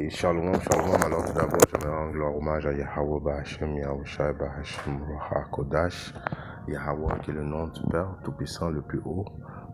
Et shalom, shalom. Alors tout d'abord, j'aimerais rendre hommage à Yahweh Bahashem, Yahushai Bahashem, Roha Kodash. Yahweh qui est le nom du Père Tout-Puissant le plus haut.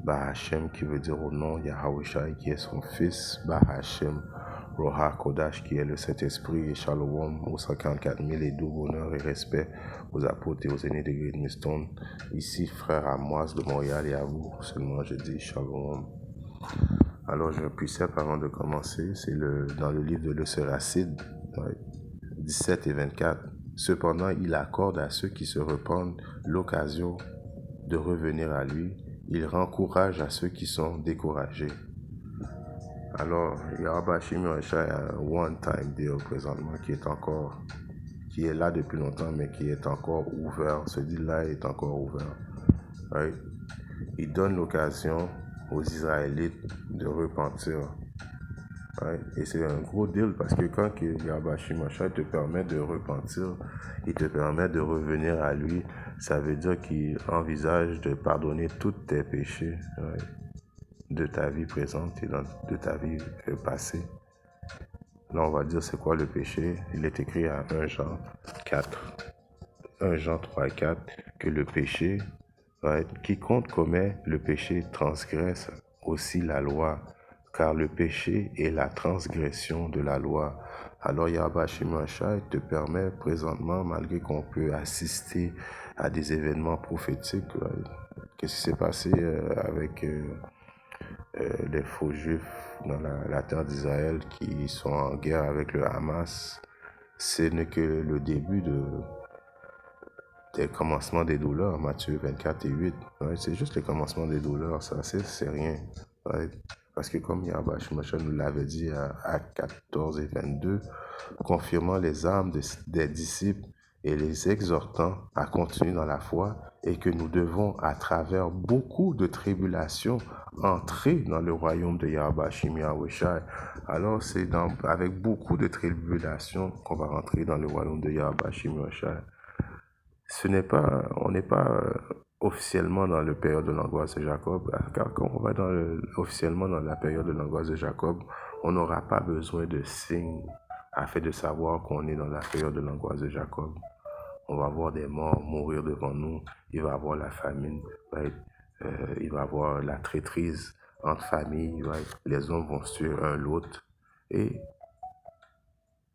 Bahashem qui veut dire au nom, Yahushai qui est son fils. Bahashem, Roha Kodash qui est le Saint-Esprit. Et shalom aux 144 000 et double honneur et respect aux apôtres et aux aînés de Great Millstone. Ici, frère Amoise de Montréal et à vous. Seulement je dis shalom. Alors, je précède avant de commencer, c'est dans le livre de l'Euséracide, 17 et 24. Cependant, il accorde à ceux qui se repentent l'occasion de revenir à lui. Il rend courage à ceux qui sont découragés. Alors, Yahweh Shimon a un one-time deal présentement qui est là depuis longtemps, mais qui est encore ouvert. Ce deal-là est encore ouvert. Right? Il donne l'occasion aux Israélites de repentir. Right? Et c'est un gros deal parce que quand Yahweh Shimon te permet de repentir, il te permet de revenir à lui, ça veut dire qu'il envisage de pardonner tous tes péchés, right? De ta vie présente et de ta vie passée. Là, on va dire c'est quoi le péché. Il est écrit à 1 Jean 4. 1 Jean 3 et 4 que le péché, right? Quiconque commet le péché transgresse aussi la loi, car le péché est la transgression de la loi. Alors Yahweh Shimashai te permet présentement, malgré qu'on peut assister à des événements prophétiques, right? Qu'est-ce qui s'est passé avec les faux juifs dans la terre d'Israël qui sont en guerre avec le Hamas? Ce n'est que le début des commencements des douleurs, Matthieu 24 et 8. Ouais, c'est juste le commencement des douleurs, ça, c'est rien. Ouais. Parce que comme Yahweh Shimashai nous l'avait dit à Actes 14 et 22, confirmant les âmes des disciples et les exhortant à continuer dans la foi, et que nous devons, à travers beaucoup de tribulations, entrer dans le royaume de Yahweh Shimashai. Alors c'est avec beaucoup de tribulations qu'on va rentrer dans le royaume de Yahweh Shimashai. On n'est pas officiellement dans la période de l'angoisse de Jacob, car quand on va officiellement dans la période de l'angoisse de Jacob, on n'aura pas besoin de signes afin de savoir qu'on est dans la période de l'angoisse de Jacob. On va voir des morts mourir devant nous, il va y avoir la famine, right? Il va y avoir la traîtrise entre familles, right? Les hommes vont se tuer un l'autre, et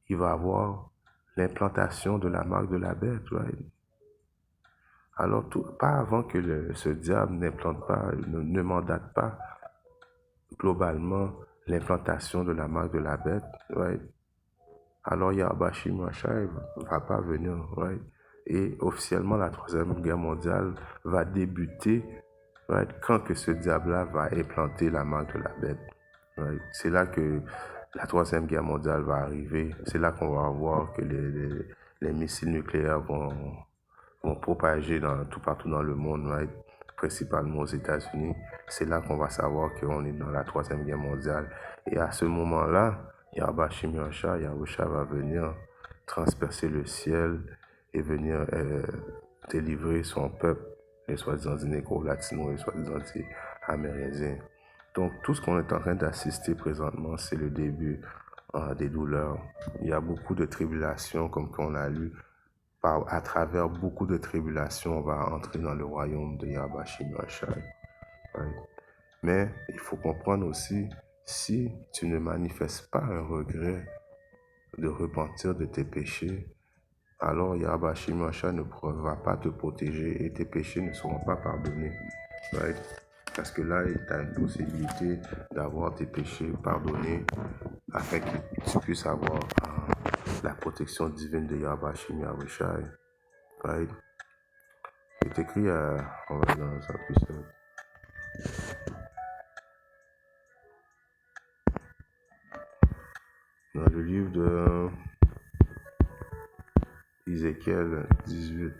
il va y avoir l'implantation de la marque de la bête, right? Alors, pas avant que ce diable n'implante pas, ne mandate pas globalement l'implantation de la marque de la bête, right? Alors Yahweh Shimashai ne va pas venir, right? Et officiellement, la Troisième Guerre mondiale va débuter, right? Quand que ce diable-là va implanter la marque de la bête, right? C'est là que la Troisième Guerre mondiale va arriver. C'est là qu'on va voir que les missiles nucléaires vont propager tout partout dans le monde, right? Principalement aux États-Unis. C'est là qu'on va savoir qu'on est dans la Troisième Guerre mondiale. Et à ce moment-là, Yahweh Shimashai, Yahushua va venir transpercer le ciel et venir délivrer son peuple, les soi-disant négro-latinos, les soi-disant amérindiens. Donc, tout ce qu'on est en train d'assister présentement, c'est le début des douleurs. Il y a beaucoup de tribulations, comme qu'on a lu. À travers beaucoup de tribulations, on va entrer dans le royaume de Yahweh Shimashai. Right? Mais il faut comprendre aussi, si tu ne manifestes pas un regret de repentir de tes péchés, alors Yahweh Shimashai ne pourra pas te protéger et tes péchés ne seront pas pardonnés. Right? Parce que là, tu as une possibilité d'avoir tes péchés pardonnés afin que tu puisses avoir la protection divine de Yahweh Shimashai. Right? C'est écrit on va dans sa puissance. Dans le livre de Ézéchiel 18.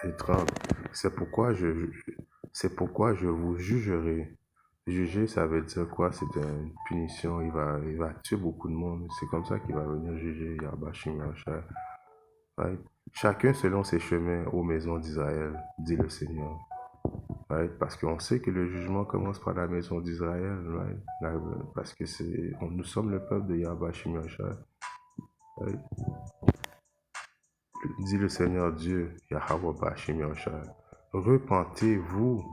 Et 30. C'est pourquoi je vous jugerai. Juger, ça veut dire quoi? C'est une punition. Il va tuer beaucoup de monde. C'est comme ça qu'il va venir juger Yahweh Shimashai. Right? Chacun selon ses chemins aux maisons d'Israël, dit le Seigneur. Right? Parce qu'on sait que le jugement commence par la maison d'Israël, right? Parce que nous sommes le peuple de Yahweh Shimashai. Right? Dit le Seigneur Dieu, Yahweh Shimashai. Repentez-vous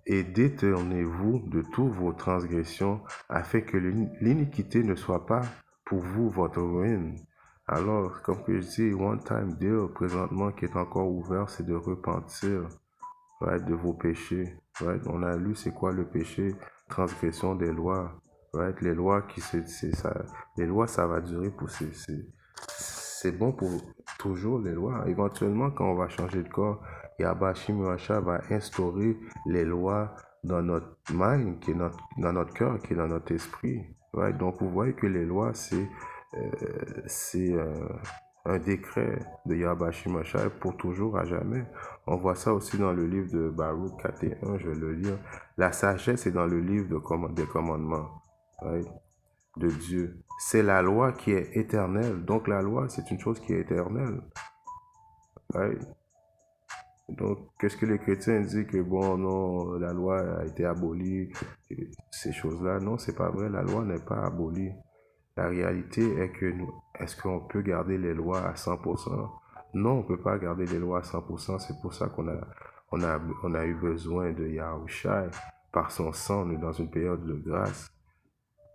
et détournez-vous de toutes vos transgressions, afin que l'iniquité ne soit pas pour vous votre ruine. Alors, comme que je dis, one time deal, présentement, qui est encore ouvert, c'est de repentir, right, de vos péchés. Right? On a lu c'est quoi le péché, transgression des lois. Right? Les lois les lois, ça va durer pour c'est bon pour toujours les lois. Éventuellement, quand on va changer de corps, Yahweh Shimuracha va instaurer les lois dans notre mind, dans notre cœur, qui est dans notre esprit. Right? Donc, vous voyez que les lois, c'est un décret de Yahweh Shimuracha pour toujours, à jamais. On voit ça aussi dans le livre de Baruch 4:1, je vais le lire. La sagesse est dans le livre des commandements. Right? De Dieu. C'est la loi qui est éternelle. Donc la loi, c'est une chose qui est éternelle. Right? Donc, qu'est-ce que les chrétiens disent que bon, non, la loi a été abolie, ces choses-là? Non, c'est pas vrai. La loi n'est pas abolie. La réalité est que est-ce qu'on peut garder les lois à 100%? Non, on peut pas garder les lois à 100%. C'est pour ça on a eu besoin de Yahushua par son sang. On est dans une période de grâce.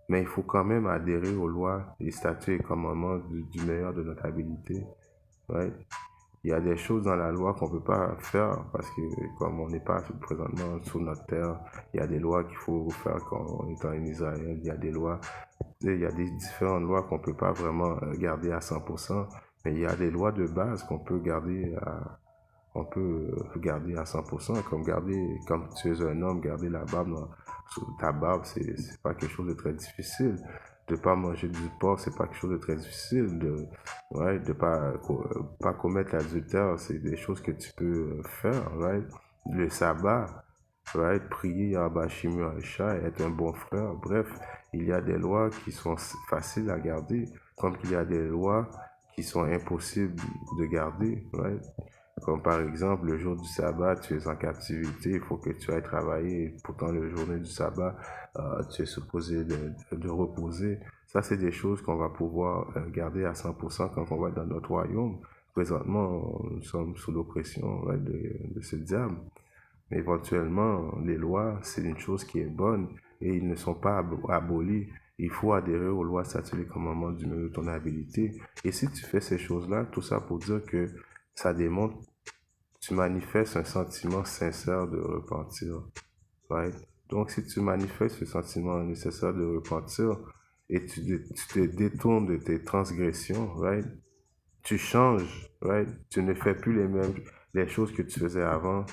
Mais il faut quand même adhérer aux lois, les statuts et commandements du meilleur de notre habilité. Right? Il y a des choses dans la loi qu'on ne peut pas faire parce que comme on n'est pas présentement sur notre terre, il y a des lois qu'il faut faire quand on est en Israël. Il y a des lois, il y a des différentes lois qu'on ne peut pas vraiment garder à 100%, mais il y a des lois de base qu'on peut garder on peut garder à 100%, comme tu es un homme, garder la barbe sur ta barbe, c'est pas quelque chose de très difficile. De pas manger du porc, c'est pas quelque chose de très difficile. De pas commettre l'adultère, c'est des choses que tu peux faire, right? Le sabbat, right? Prier Yahweh Shimon Aisha, être un bon frère. Bref, il y a des lois qui sont faciles à garder, comme il y a des lois qui sont impossibles de garder, right? Comme par exemple, le jour du sabbat, tu es en captivité, il faut que tu ailles travailler. Pourtant, le journée du sabbat, tu es supposé de reposer. Ça, c'est des choses qu'on va pouvoir garder à 100% quand on va dans notre royaume. Présentement, nous sommes sous l'oppression, ouais, de ce diable. Mais éventuellement, les lois, c'est une chose qui est bonne et ils ne sont pas abolis. Il faut adhérer aux lois, statuts et commandements du milieu de ton habilité. Et si tu fais ces choses-là, tout ça pour dire que ça démontre, tu manifestes un sentiment sincère de repentir. Right? Donc, si tu manifestes ce sentiment nécessaire de repentir et tu te détournes de tes transgressions, right? Tu changes, right? Tu ne fais plus les choses que tu faisais avant.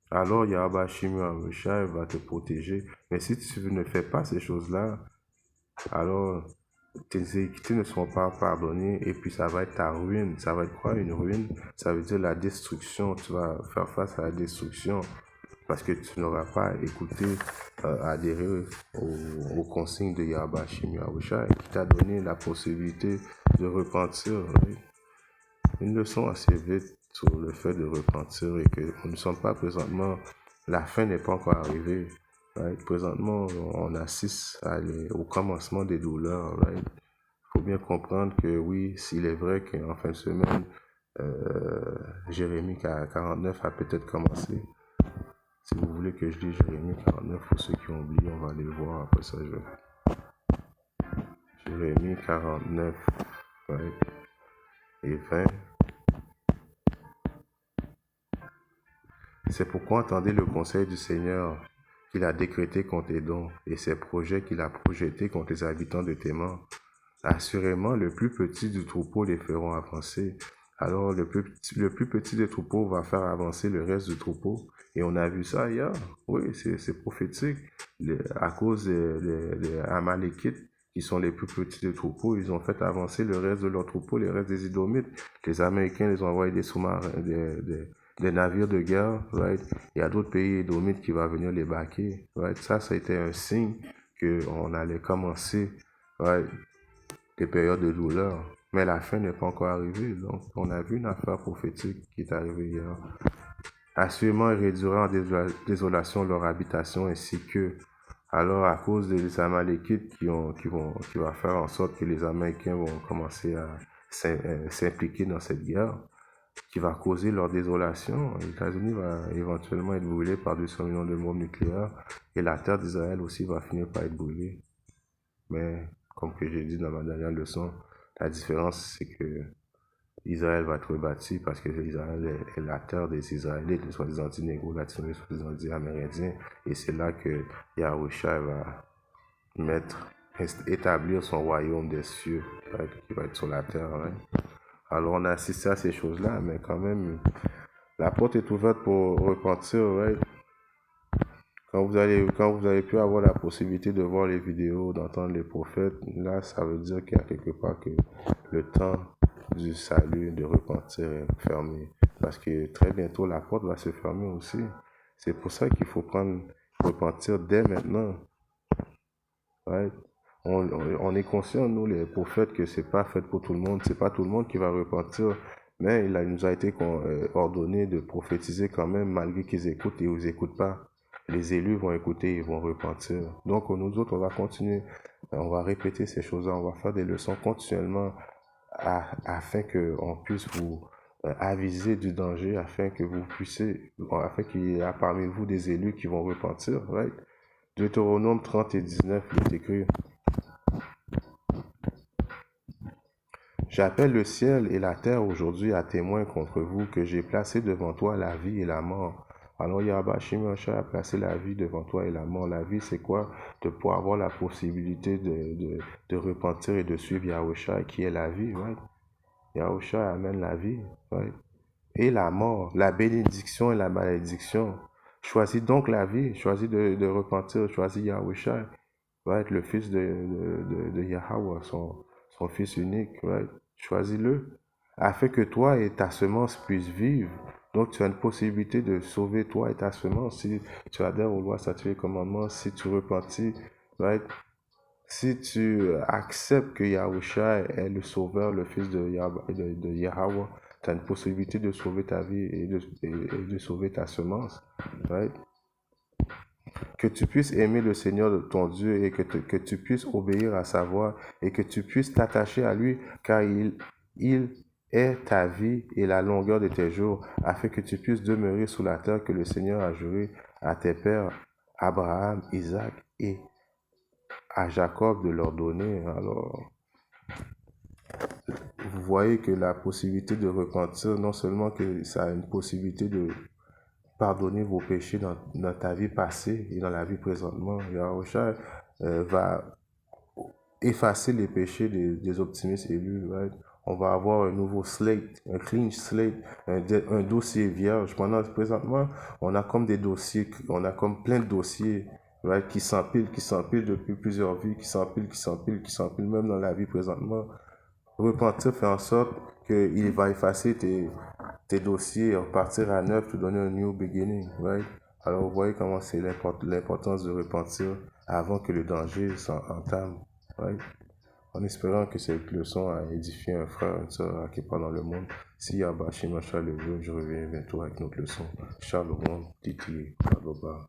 Alors Yahweh Shimon va te protéger. Mais si tu ne fais pas ces choses-là, alors tes iniquités ne seront pas pardonnées et puis ça va être ta ruine. Ça va être quoi une ruine? Ça veut dire la destruction. Tu vas faire face à la destruction parce que tu n'auras pas écouté, adhéré aux consignes de Yahweh Shimon qui t'a donné la possibilité de repentir. Oui. Une leçon assez vite sur le fait de repentir et que nous ne sommes pas présentement, la fin n'est pas encore arrivée. Right? Présentement, on assiste au commencement des douleurs. Right? Faut bien comprendre que oui, s'il est vrai qu'en fin de semaine, Jérémie 49 a peut-être commencé. Si vous voulez que je dise Jérémie 49, pour ceux qui ont oublié, on va aller le voir après ça. Jérémie 49, right? Et 20. C'est pourquoi entendez le conseil du Seigneur qu'il a décrété contre Édom et ses projets qu'il a projetés contre les habitants de Théman. Assurément, le plus petit du troupeau les feront avancer. Alors, le plus petit des troupeaux va faire avancer le reste du troupeau. Et on a vu ça hier. Oui, c'est prophétique. À cause des Amalékites, qui sont les plus petits des troupeaux, ils ont fait avancer le reste de leur troupeau, les restes des Idomites. Les Américains, ils ont envoyé des sous-marins, des navires de guerre, right? Il y a d'autres pays édomites qui vont venir les baquer, right? Ça a été un signe qu'on allait commencer, right, des périodes de douleur. Mais la fin n'est pas encore arrivée. Donc, on a vu une affaire prophétique qui est arrivée hier. Assurément, il réduira en désolation leur habitation ainsi que, alors à cause des Amalékites qui va faire en sorte que les Américains vont commencer à s'impliquer dans cette guerre, qui va causer leur désolation. Les États-Unis va éventuellement être brûlés par 200 millions de bombes nucléaires et la terre d'Israël aussi va finir par être brûlée. Mais, comme que j'ai dit dans ma dernière leçon, la différence c'est que Israël va être rebâti parce que Israël est la terre des Israélites, des soi-disant négro latinos, soi-disant amérindiens. Et c'est là que Yahushua va établir son royaume des cieux, qui va être sur la terre. Alors on a assisté à ces choses-là, mais quand même, la porte est ouverte pour repentir. Quand vous allez pu avoir la possibilité de voir les vidéos, d'entendre les prophètes, là, ça veut dire qu'il y a quelque part que le temps du salut, de repentir est fermé. Parce que très bientôt, la porte va se fermer aussi. C'est pour ça qu'il faut repentir dès maintenant. On est conscient, nous, les prophètes, que c'est pas fait pour tout le monde. C'est pas tout le monde qui va repentir. Mais il nous a été ordonné de prophétiser quand même, malgré qu'ils écoutent et ils n'écoutent pas. Les élus vont écouter, ils vont repentir. Donc, nous autres, on va continuer. On va répéter ces choses-là. On va faire des leçons continuellement afin qu'on puisse vous aviser du danger, afin afin qu'il y ait parmi vous des élus qui vont repentir. Deutéronome 30 et 19, il est écrit: J'appelle le ciel et la terre aujourd'hui à témoin contre vous que j'ai placé devant toi la vie et la mort. Alors Yahweh Shimosha a placé la vie devant toi et la mort. La vie, c'est quoi? De pouvoir avoir la possibilité de repentir et de suivre Yahusha, qui est la vie. Yahusha amène la vie. Et la mort, la bénédiction et la malédiction. Choisis donc la vie, choisis de repentir, choisis Yahusha, le fils de Yahweh, son fils unique. Choisis-le, afin que toi et ta semence puissent vivre. Donc tu as une possibilité de sauver toi et ta semence si tu adhères aux lois, statuts et commandements, si tu repentis, si tu acceptes que Yahusha est le sauveur, le fils de Yahweh, tu as une possibilité de sauver ta vie et de sauver ta semence. Que tu puisses aimer le Seigneur ton Dieu et que tu puisses obéir à sa voix et que tu puisses t'attacher à lui, car il est ta vie et la longueur de tes jours, afin que tu puisses demeurer sous la terre que le Seigneur a juré à tes pères, Abraham, Isaac et à Jacob de leur donner. Alors, vous voyez que la possibilité de repentir, non seulement que ça a une possibilité de pardonner vos péchés dans ta vie passée et dans la vie présentement. Yahushua va effacer les péchés des optimistes élus. On va avoir un nouveau slate, un clean slate, un dossier vierge. Présentement, on a comme des dossiers, on a comme plein de dossiers qui s'empilent depuis plusieurs vies, qui s'empilent même dans la vie présentement. Repentir fait en sorte qu'il va effacer tes dossiers, repartir à neuf, te donner un new beginning. Alors vous voyez comment c'est l'importance de repentir avant que le danger s'entame. En espérant que cette leçon a édifié un frère, une soeur à quelque part dans le monde. Si Yahweh Shimosha le veut, je reviens bientôt avec notre leçon. Shalom, Titi, Bagoba.